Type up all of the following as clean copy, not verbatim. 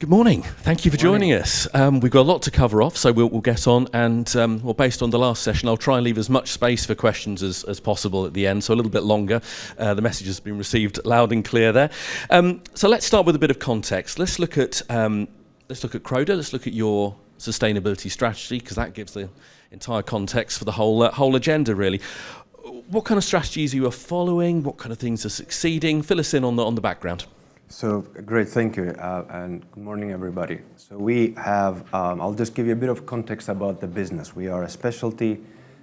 Good morning. Thank you for joining us. We've got a lot to cover off, so we'll get on. And based on the last session, I'll try and leave as much space for questions as possible at the end, so a little bit longer. The message has been received loud and clear there. So let's start with a bit of context. Let's look at Croda. Let's look at your sustainability strategy, because that gives the entire context for the whole agenda, really. What kind of strategies you are following? What kind of things are succeeding? Fill us in on the background. So great, thank you, and good morning, everybody. So we have, I'll just give you a bit of context about the business. We are a specialty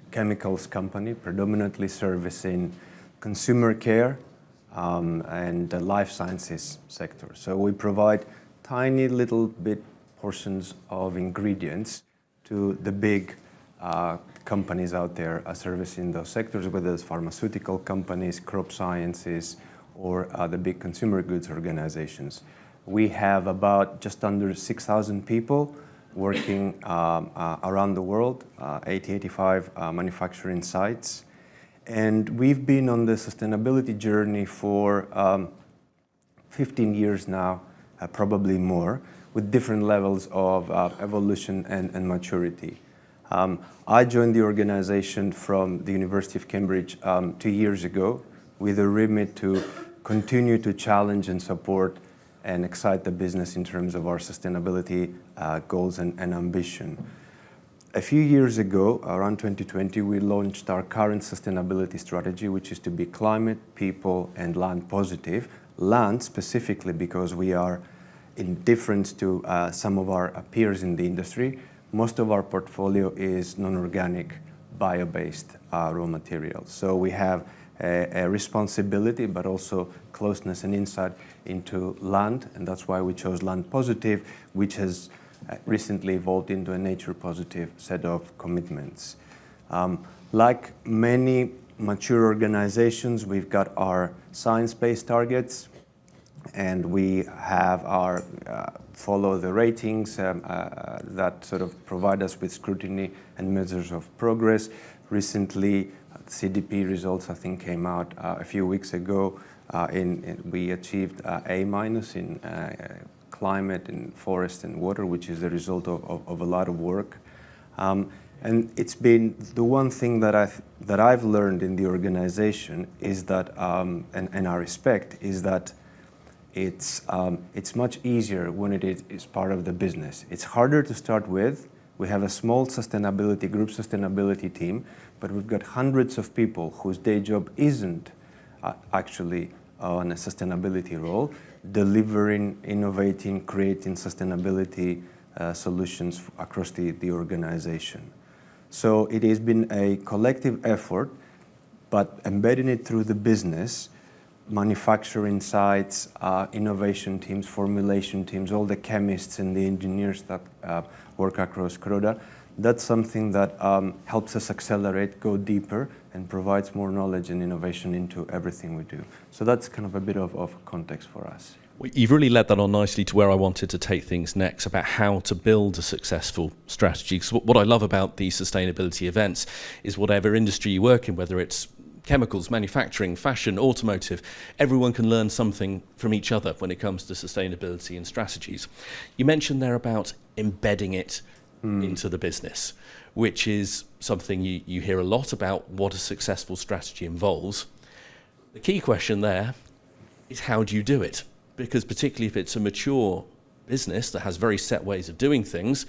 chemicals company, predominantly servicing consumer care and the life sciences sector. So we provide tiny little bit portions of ingredients to the big companies out there servicing those sectors, whether it's pharmaceutical companies, crop sciences, or the big consumer goods organizations. We have about just under 6,000 people working around the world, 85 manufacturing sites. And we've been on the sustainability journey for 15 years now, probably more, with different levels of evolution and maturity. I joined the organization from the University of Cambridge 2 years ago, with a remit to continue to challenge and support and excite the business in terms of our sustainability goals and ambition. A few years ago, around 2020, we launched our current sustainability strategy, which is to be climate, people, and land positive. Land specifically because we are, in difference to some of our peers in the industry, most of our portfolio is non-organic, bio-based raw materials. So we have a responsibility, but also closeness and insight into land, and that's why we chose land positive, which has recently evolved into a nature positive set of commitments. Like many mature organizations, we've got our science-based targets, and we have our follow the ratings that sort of provide us with scrutiny and measures of progress. Recently, CDP results, I think, came out a few weeks ago. We achieved A- in climate and forest and water, which is the result of a lot of work. And it's been the one thing that I've learned in the organization is that, and I respect, is that it's much easier when it is part of the business. It's harder to start with. We have a small group sustainability team, but we've got hundreds of people whose day job isn't actually on a sustainability role, delivering, innovating, creating sustainability solutions across the organization. So it has been a collective effort, but embedding it through the business, manufacturing sites, innovation teams, formulation teams, all the chemists and the engineers that work across Croda, that's something that helps us accelerate, go deeper, and provides more knowledge and innovation into everything we do. So that's kind of a bit of context for us. Well, you've really led that on nicely to where I wanted to take things next, about how to build a successful strategy. Because what I love about these sustainability events is whatever industry you work in, whether it's chemicals, manufacturing, fashion, automotive, everyone can learn something from each other when it comes to sustainability and strategies. You mentioned there about embedding it into the business, which is something you hear a lot about, what a successful strategy involves. The key question there is, how do you do it? Because particularly if it's a mature business that has very set ways of doing things,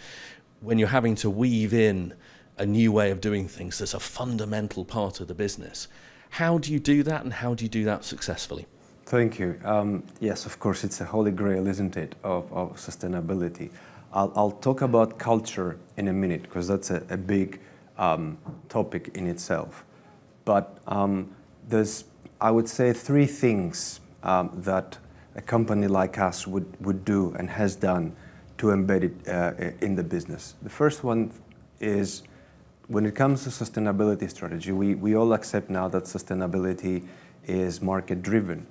when you're having to weave in a new way of doing things that's a fundamental part of the business, how do you do that, and how do you do that successfully? Thank you. Yes, of course, it's a holy grail, isn't it, of sustainability. I'll talk about culture in a minute, because that's a big topic in itself. But there's, I would say, three things that a company like us would do and has done to embed it in the business. The first one is, when it comes to sustainability strategy, we all accept now that sustainability is market-driven.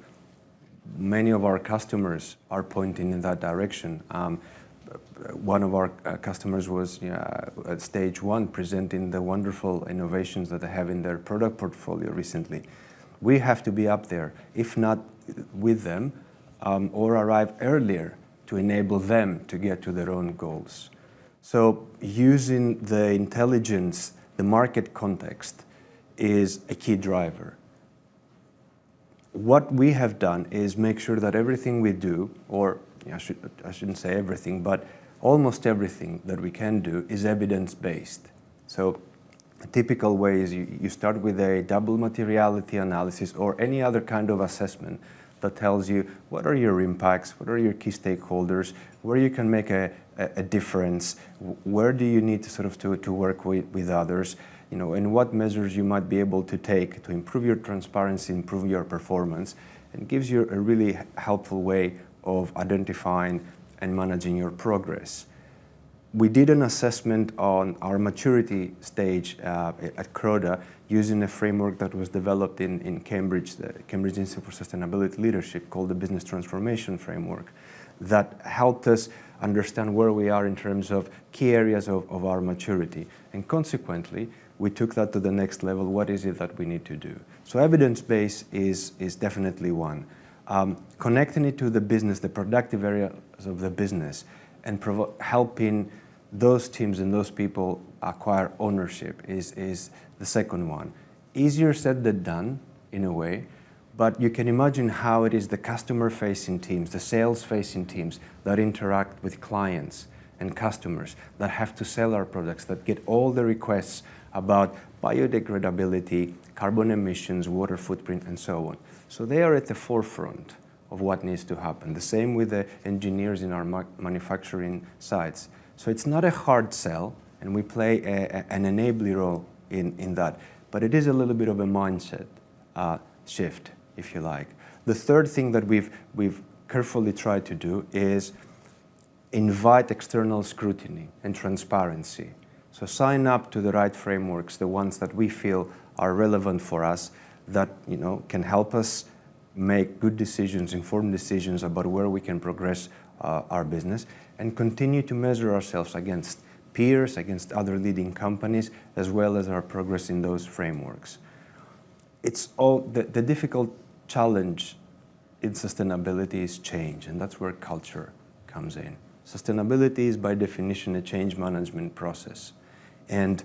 Many of our customers are pointing in that direction. One of our customers was at stage one, presenting the wonderful innovations that they have in their product portfolio recently. We have to be up there, if not with them, or arrive earlier to to enable them to get to their own goals. So using the intelligence, the market context is a key driver. What we have done is make sure that everything we do, or I shouldn't say everything, but almost everything that we can do is evidence-based. So a typical way is you start with a double materiality analysis or any other kind of assessment that tells you what are your impacts, what are your key stakeholders, where you can make a difference, where do you need to sort of to work with others, and what measures you might be able to take to improve your transparency, improve your performance, and gives you a really helpful way of identifying and managing your progress. We did an assessment on our maturity stage at Croda using a framework that was developed in Cambridge, the Cambridge Institute for Sustainability Leadership, called the Business Transformation Framework, that helped us understand where we are in terms of key areas of our maturity. And consequently, we took that to the next level. What is it that we need to do? So evidence-based is definitely one. Connecting it to the business, the productive areas of the business, and helping those teams and those people acquire ownership is the second one. Easier said than done, in a way, but you can imagine how it is the customer-facing teams, the sales-facing teams that interact with clients and customers, that have to sell our products, that get all the requests about biodegradability, carbon emissions, water footprint, and so on. So they are at the forefront of what needs to happen. The same with the engineers in our manufacturing sites. So it's not a hard sell, and we play an enabling role in that. But it is a little bit of a mindset shift, if you like. The third thing that we've carefully tried to do is invite external scrutiny and transparency. So sign up to the right frameworks, the ones that we feel are relevant for us, that can help us make good decisions, informed decisions about where we can progress our business, and continue to measure ourselves against peers, against other leading companies, as well as our progress in those frameworks. It's all the difficult challenge in sustainability is change, and that's where culture comes in. Sustainability is by definition a change management process, and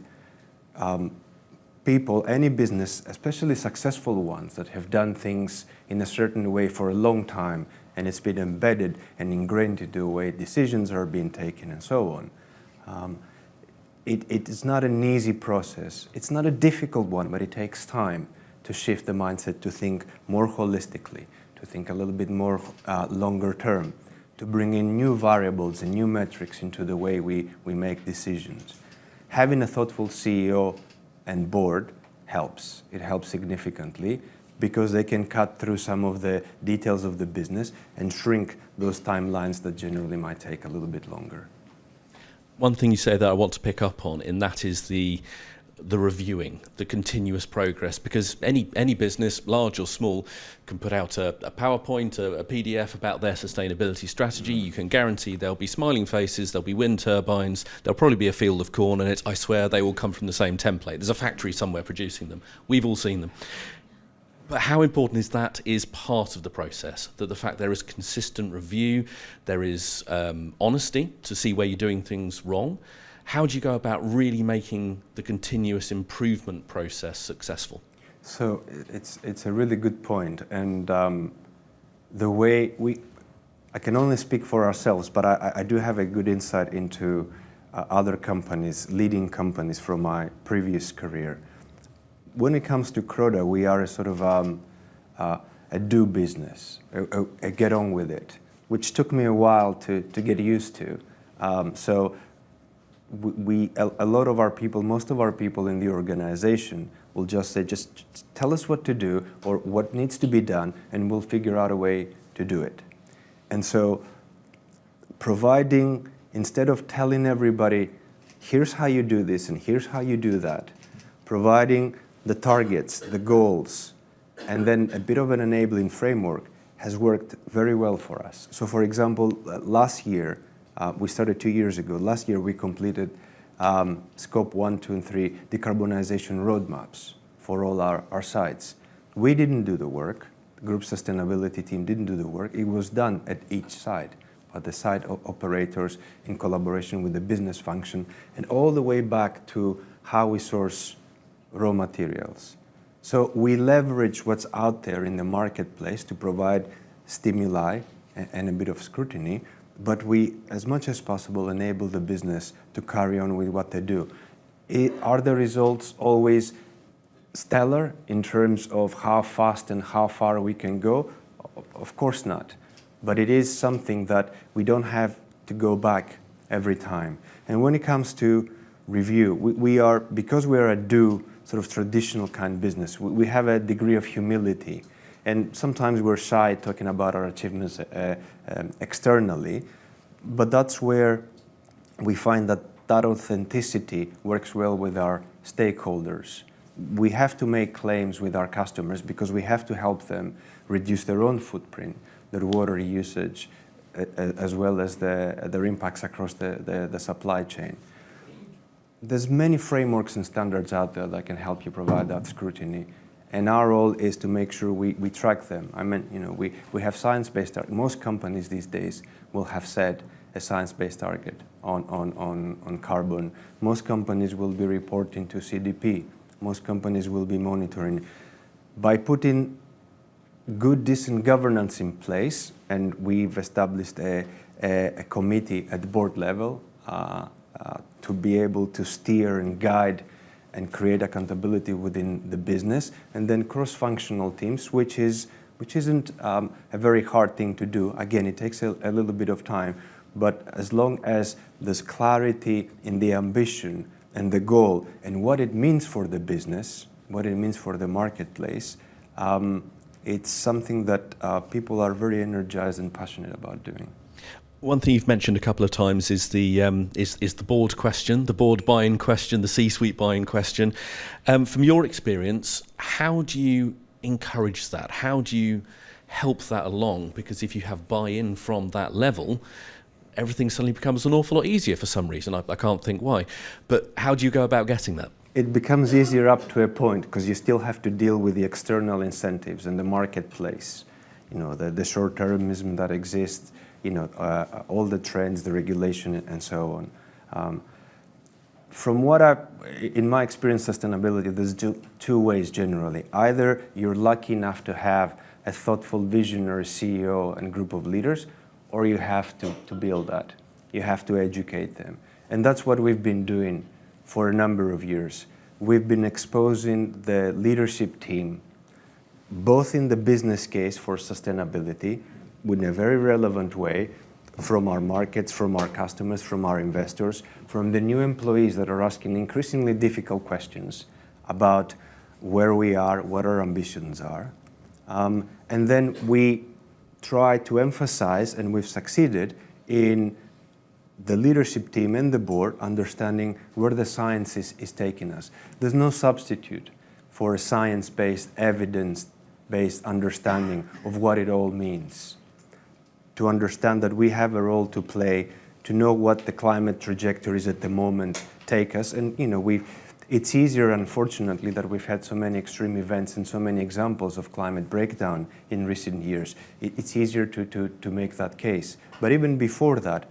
people, any business, especially successful ones that have done things in a certain way for a long time, and it's been embedded and ingrained into the way decisions are being taken and so on. It is not an easy process. It's not a difficult one, but it takes time to shift the mindset, to think more holistically, to think a little bit more longer term, to bring in new variables and new metrics into the way we make decisions. Having a thoughtful CEO and board helps. It helps significantly because they can cut through some of the details of the business and shrink those timelines that generally might take a little bit longer. One thing you say that I want to pick up on, and that is the reviewing, the continuous progress, because any business, large or small, can put out a PowerPoint, a PDF about their sustainability strategy. You can guarantee there'll be smiling faces, there'll be wind turbines, there'll probably be a field of corn, and I swear they all come from the same template. There's a factory somewhere producing them. We've all seen them. But how important is that is part of the process, that the fact there is consistent review, there is honesty to see where you're doing things wrong. How do you go about really making the continuous improvement process successful? So it's a really good point, and the way I can only speak for ourselves, but I do have a good insight into other companies, leading companies from my previous career. When it comes to Croda, we are a sort of a do business, a get on with it, which took me a while to get used to. So a lot of our people, most of our people in the organization will just say, just tell us what to do or what needs to be done, and we'll figure out a way to do it. And so providing, instead of telling everybody, here's how you do this and here's how you do that, providing the targets, the goals, and then a bit of an enabling framework has worked very well for us. So for example, last year, we started 2 years ago. Last year we completed Scope 1, 2, and 3 decarbonization roadmaps for all our sites. We didn't do the work. The group sustainability team didn't do the work. It was done at each site by the site operators in collaboration with the business function, and all the way back to how we source raw materials. So we leverage what's out there in the marketplace to provide stimuli and a bit of scrutiny, but we, as much as possible, enable the business to carry on with what they do. Are the results always stellar in terms of how fast and how far we can go? Of course not. But it is something that we don't have to go back every time. And when it comes to review, because we are a sort of traditional kind of business, we have a degree of humility. And sometimes we're shy talking about our achievements externally, but that's where we find that authenticity works well with our stakeholders. We have to make claims with our customers because we have to help them reduce their own footprint, their water usage, as well as their impacts across the supply chain. There's many frameworks and standards out there that can help you provide that scrutiny. And our role is to make sure we track them. I mean, we have science-based targets. Most companies these days will have set a science-based target on carbon. Most companies will be reporting to CDP. Most companies will be monitoring. By putting good, decent governance in place, and we've established a committee at the board level to be able to steer and guide and create accountability within the business, and then cross-functional teams, which isn't a very hard thing to do. Again, it takes a little bit of time, but as long as there's clarity in the ambition and the goal and what it means for the business, what it means for the marketplace, it's something that people are very energized and passionate about doing. One thing you've mentioned a couple of times is the board question, the board buy-in question, the C-suite buy-in question. From your experience, how do you encourage that? How do you help that along? Because if you have buy-in from that level, everything suddenly becomes an awful lot easier for some reason. I can't think why. But how do you go about getting that? It becomes easier up to a point because you still have to deal with the external incentives and the marketplace, the short-termism that exists, all the trends, the regulation, and so on. In my experience, sustainability, there's two ways generally. Either you're lucky enough to have a thoughtful, visionary CEO and group of leaders, or you have to build that. You have to educate them. And that's what we've been doing for a number of years. We've been exposing the leadership team, both in the business case for sustainability, in a very relevant way, from our markets, from our customers, from our investors, from the new employees that are asking increasingly difficult questions about where we are, what our ambitions are. And then we try to emphasize, and we've succeeded, in the leadership team and the board understanding where the science is taking us. There's no substitute for a science-based, evidence-based understanding of what it all means. To understand that we have a role to play, to know what the climate trajectories at the moment take us. And it's easier, unfortunately, that we've had so many extreme events and so many examples of climate breakdown in recent years. It's easier to make that case. But even before that,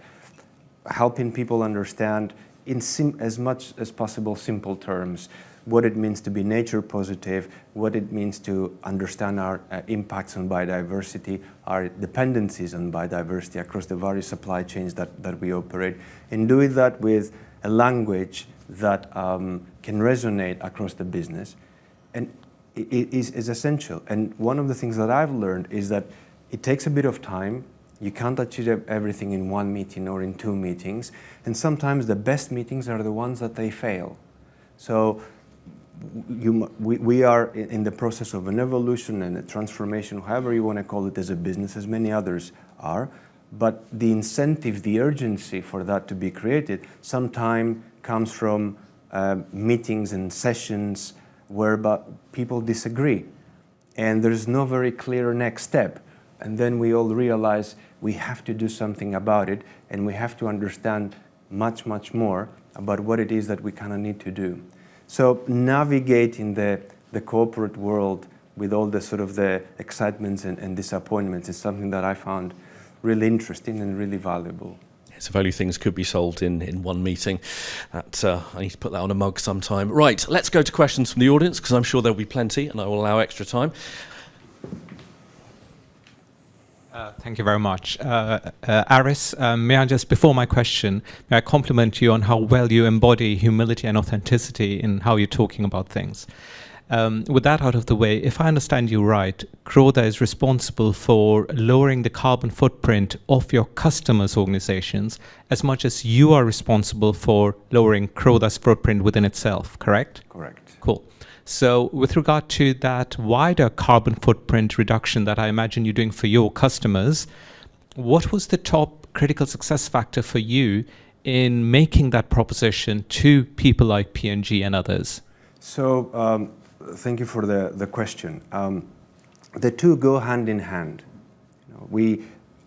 helping people understand in as much as possible simple terms what it means to be nature positive, what it means to understand our impacts on biodiversity, our dependencies on biodiversity across the various supply chains that we operate, and doing that with a language that can resonate across the business, and it is essential. And one of the things that I've learned is that it takes a bit of time. You can't achieve everything in one meeting or in two meetings, and sometimes the best meetings are the ones that they fail. So we are in the process of an evolution and a transformation, however you want to call it, as a business, as many others are. But the incentive, the urgency for that to be created sometimes comes from meetings and sessions where people disagree. And there's no very clear next step. And then we all realize we have to do something about it, and we have to understand much, much more about what it is that we kind of need to do. So navigating the corporate world with all the sort of the excitements and disappointments is something that I found really interesting and really valuable. So value things could be solved in one meeting. I need to put that on a mug sometime. Right, let's go to questions from the audience, because I'm sure there'll be plenty, and I will allow extra time. Thank you very much. Aris, may I just, before my question, may I compliment you on how well you embody humility and authenticity in how you're talking about things. With that out of the way, if I understand you right, Croda is responsible for lowering the carbon footprint of your customers' organizations as much as you are responsible for lowering Croda's footprint within itself, correct? Correct. Cool. So with regard to that wider carbon footprint reduction that I imagine you're doing for your customers, what was the top critical success factor for you in making that proposition to people like P&G and others? So thank you for the question. The two go hand in hand.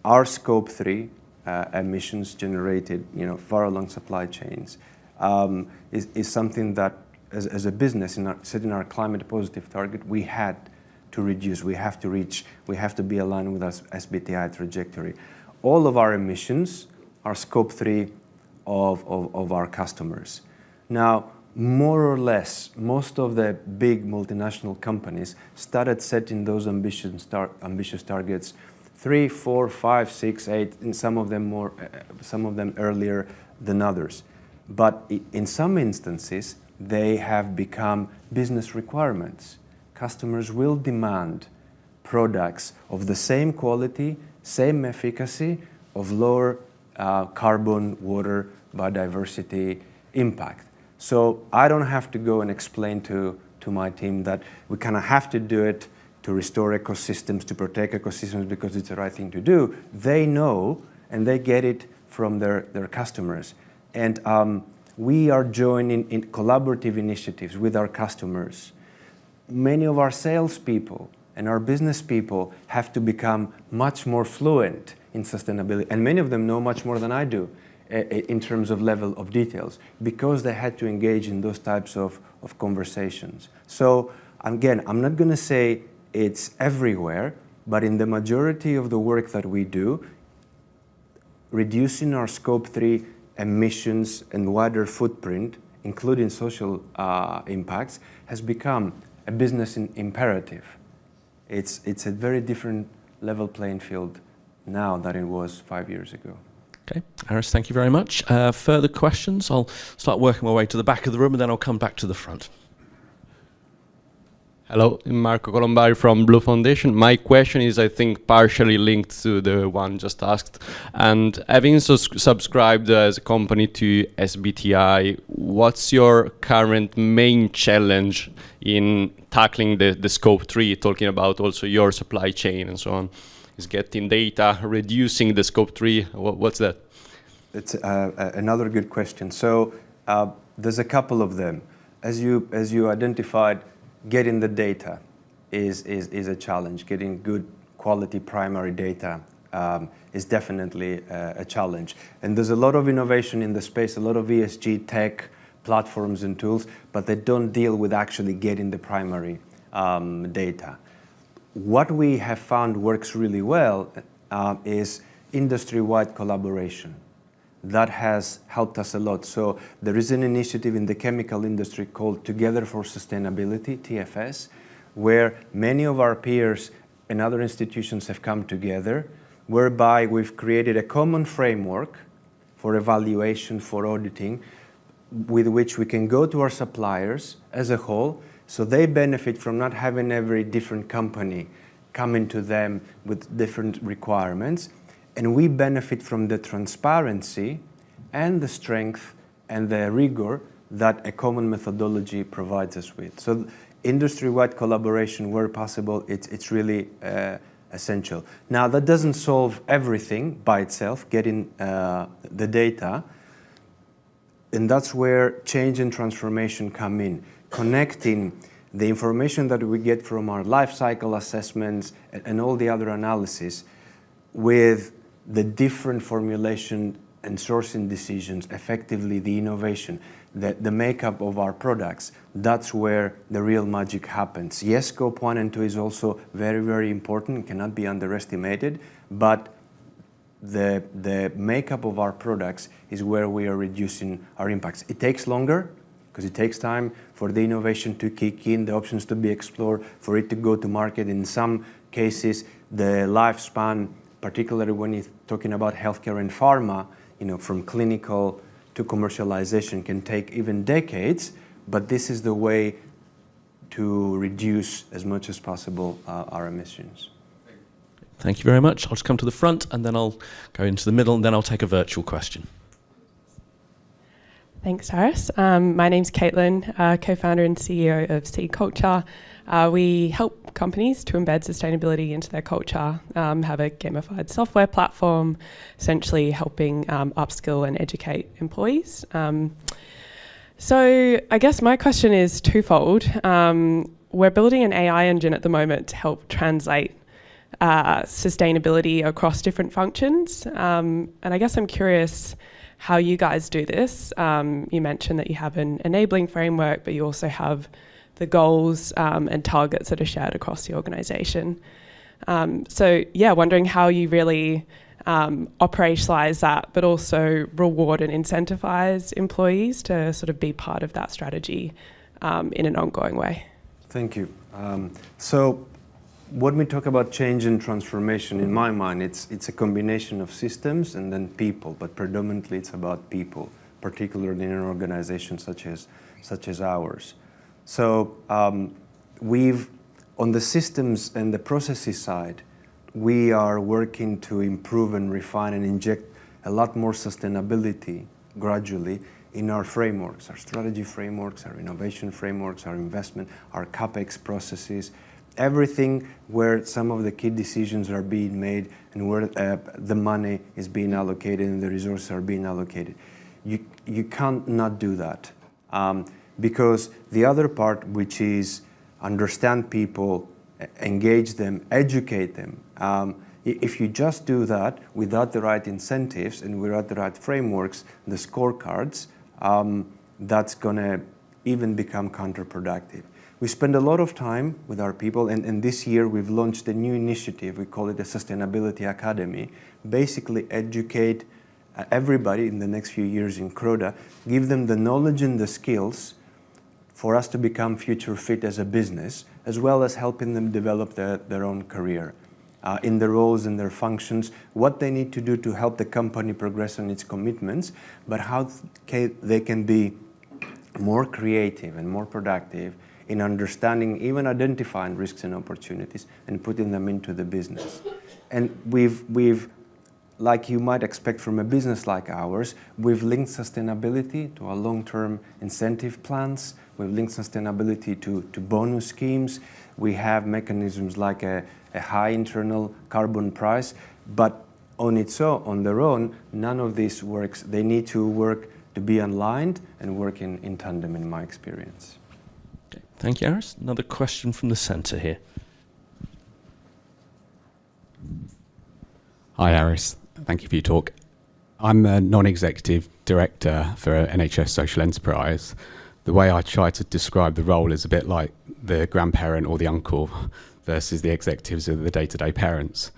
Our Scope 3 emissions generated far along supply chains is something that as a business, setting our climate positive target, we had to reduce, we have to reach, we have to be aligned with our SBTi trajectory. All of our emissions are Scope 3 of our customers. Now, more or less, most of the big multinational companies started setting those ambitious targets 3, 4, 5, 6, 8, and some of them earlier than others. But in some instances, they have become business requirements. Customers will demand products of the same quality, same efficacy, of lower carbon, water, biodiversity impact. So I don't have to go and explain to my team that we kind of have to do it to restore ecosystems, to protect ecosystems because it's the right thing to do. They know and they get it from their customers. And we are joining in collaborative initiatives with our customers. Many of our salespeople and our business people have to become much more fluent in sustainability, and many of them know much more than I do in terms of level of details, because they had to engage in those types of conversations. So again, I'm not going to say it's everywhere, but in the majority of the work that we do, reducing our Scope 3 emissions and wider footprint, including social impacts, has become a business imperative. It's a very different level playing field now than it was 5 years ago. Okay, Aris, thank you very much. Further questions? I'll start working my way to the back of the room and then I'll come back to the front. Hello, I'm Marco Colombari from Blue Foundation. My question is, I think, partially linked to the one just asked. And having subscribed as a company to SBTi, what's your current main challenge in tackling the Scope 3, talking about also your supply chain and so on? Is getting data, reducing the Scope 3? What's that? It's another good question. So there's a couple of them. As you identified, getting the data is a challenge. Getting good quality primary data is definitely a challenge. And there's a lot of innovation in the space, a lot of ESG tech platforms and tools, but they don't deal with actually getting the primary data. What we have found works really well is industry-wide collaboration. That has helped us a lot. So there is an initiative in the chemical industry called Together for Sustainability, TFS, where many of our peers and other institutions have come together, whereby we've created a common framework for evaluation, for auditing, with which we can go to our suppliers as a whole, so they benefit from not having every different company coming to them with different requirements. And we benefit from the transparency and the strength and the rigor that a common methodology provides us with. So industry-wide collaboration, where possible, it's really essential. Now, that doesn't solve everything by itself, getting the data. And that's where change and transformation come in, connecting the information that we get from our life cycle assessments and all the other analysis with the different formulation and sourcing decisions, effectively the innovation, the makeup of our products. That's where the real magic happens. Yes, Scope 1 and 2 is also very, very important, cannot be underestimated, but the makeup of our products is where we are reducing our impacts. It takes longer because it takes time for the innovation to kick in, the options to be explored, for it to go to market. In some cases, the lifespan, particularly when you're talking about healthcare and pharma, from clinical to commercialization can take even decades, but this is the way to reduce as much as possible our emissions. Thank you very much. I'll just come to the front and then I'll go into the middle and then I'll take a virtual question. Thanks, Aris. My name's Caitlin, co-founder and CEO of Seed Culture. We help companies to embed sustainability into their culture, have a gamified software platform, essentially helping upskill and educate employees. So I guess my question is twofold. We're building an AI engine at the moment to help translate sustainability across different functions. And I guess I'm curious how you guys do this. You mentioned that you have an enabling framework, but you also have the goals and targets that are shared across the organization. So yeah, wondering how you really operationalize that, but also reward and incentivize employees to sort of be part of that strategy in an ongoing way. Thank you. So when we talk about change and transformation, in my mind, it's a combination of systems and then people, but predominantly it's about people, particularly in an organization such as ours. So on the systems and the processes side, we are working to improve and refine and inject a lot more sustainability gradually in our frameworks, our strategy frameworks, our innovation frameworks, our investment, our CapEx processes, everything where some of the key decisions are being made and where the money is being allocated and the resources are being allocated. You can't not do that because the other part, which is understand people, engage them, educate them. If you just do that without the right incentives and without the right frameworks, the scorecards, that's going to even become counterproductive. We spend a lot of time with our people, and this year we've launched a new initiative. We call it the Sustainability Academy. Basically educate everybody in the next few years in Croda, give them the knowledge and the skills for us to become future fit as a business, as well as helping them develop their own career in their roles and their functions, what they need to do to help the company progress on its commitments, but how they can be more creative and more productive in understanding, even identifying risks and opportunities and putting them into the business. And we've like you might expect from a business like ours, we've linked sustainability to our long-term incentive plans. We've linked sustainability to bonus schemes. We have mechanisms like a high internal carbon price, but on their own, none of this works. They need to work to be aligned and work in tandem, in my experience. Okay. Thank you, Aris. Another question from the centre here. Hi, Aris. Thank you for your talk. I'm a non-executive director for NHS Social Enterprise. The way I try to describe the role is a bit like the grandparent or the uncle versus the executives or the day-to-day parents.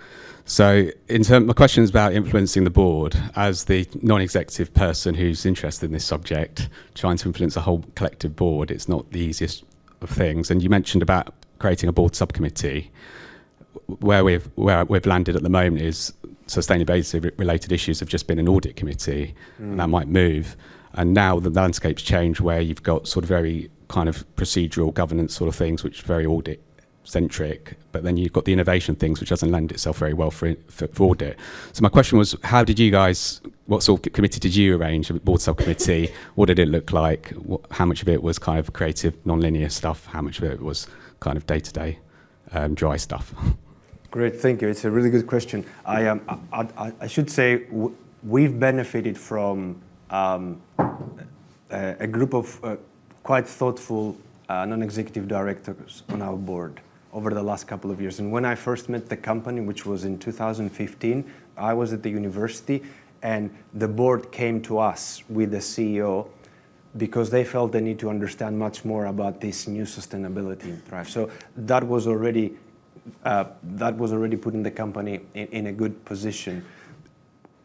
So my question is about influencing the board. As the non-executive person who's interested in this subject, trying to influence a whole collective board, it's not the easiest of things. And you mentioned about creating a board subcommittee. Where we've landed at the moment is sustainability-related issues have just been an audit committee, and that might move. And now the landscape's changed where you've got sort of very kind of procedural governance sort of things, which are very audit-centric, but then you've got the innovation things, which doesn't lend itself very well for audit. So my question was, what sort of committee did you arrange, a board subcommittee? What did it look like? How much of it was kind of creative, non-linear stuff? How much of it was kind of day-to-day dry stuff? Great, thank you. It's a really good question. I should say we've benefited from a group of quite thoughtful non-executive directors on our board over the last couple of years. And when I first met the company, which was in 2015, I was at the university, and the board came to us with the CEO because they felt they need to understand much more about this new sustainability in Thrive. So that was already putting the company in a good position.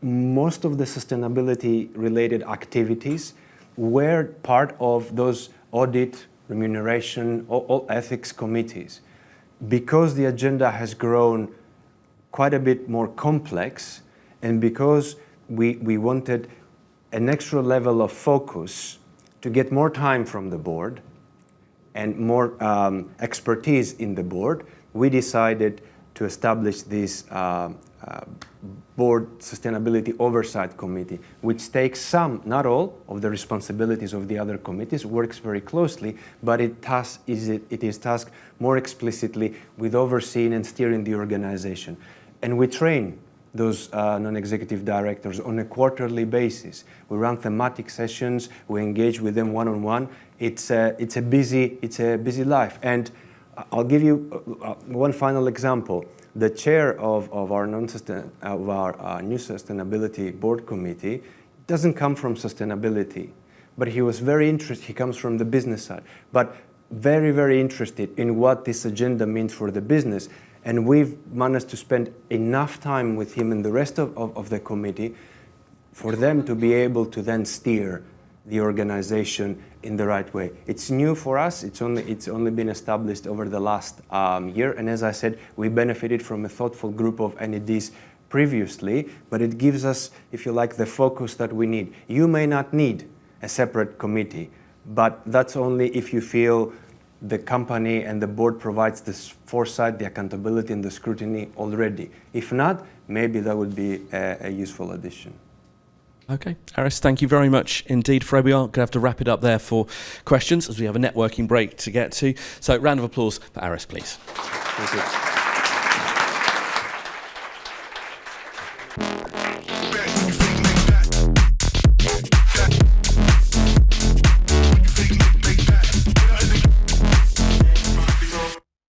most of the sustainability-related activities were part of those audit, remuneration, all ethics committees. Because the agenda has grown quite a bit more complex, and because we wanted an extra level of focus to get more time from the board and more expertise in the board, we decided to establish this Board Sustainability Oversight Committee, which takes some, not all, of the responsibilities of the other committees, works very closely, but it is tasked more explicitly with overseeing and steering the organization. And we train those non-executive directors on a quarterly basis. We run thematic sessions, we engage with them one-on-one. It's a busy life. And I'll give you one final example. The chair of our new sustainability board committee doesn't come from sustainability, but he was very interested. He comes from the business side, but very, very interested in what this agenda means for the business. And we've managed to spend enough time with him and the rest of the committee for them to be able to then steer the organization in the right way. It's new for us. It's only been established over the last year. And as I said, we benefited from a thoughtful group of NEDs previously, but it gives us, if you like, the focus that we need. You may not need a separate committee, but that's only if you feel the company and the board provides this foresight, the accountability, and the scrutiny already. If not, maybe that would be a useful addition. Okay, Aris, thank you very much indeed. Fred, we are going to have to wrap it up there for questions as we have a networking break to get to. So round of applause for Aris, please. Thank you.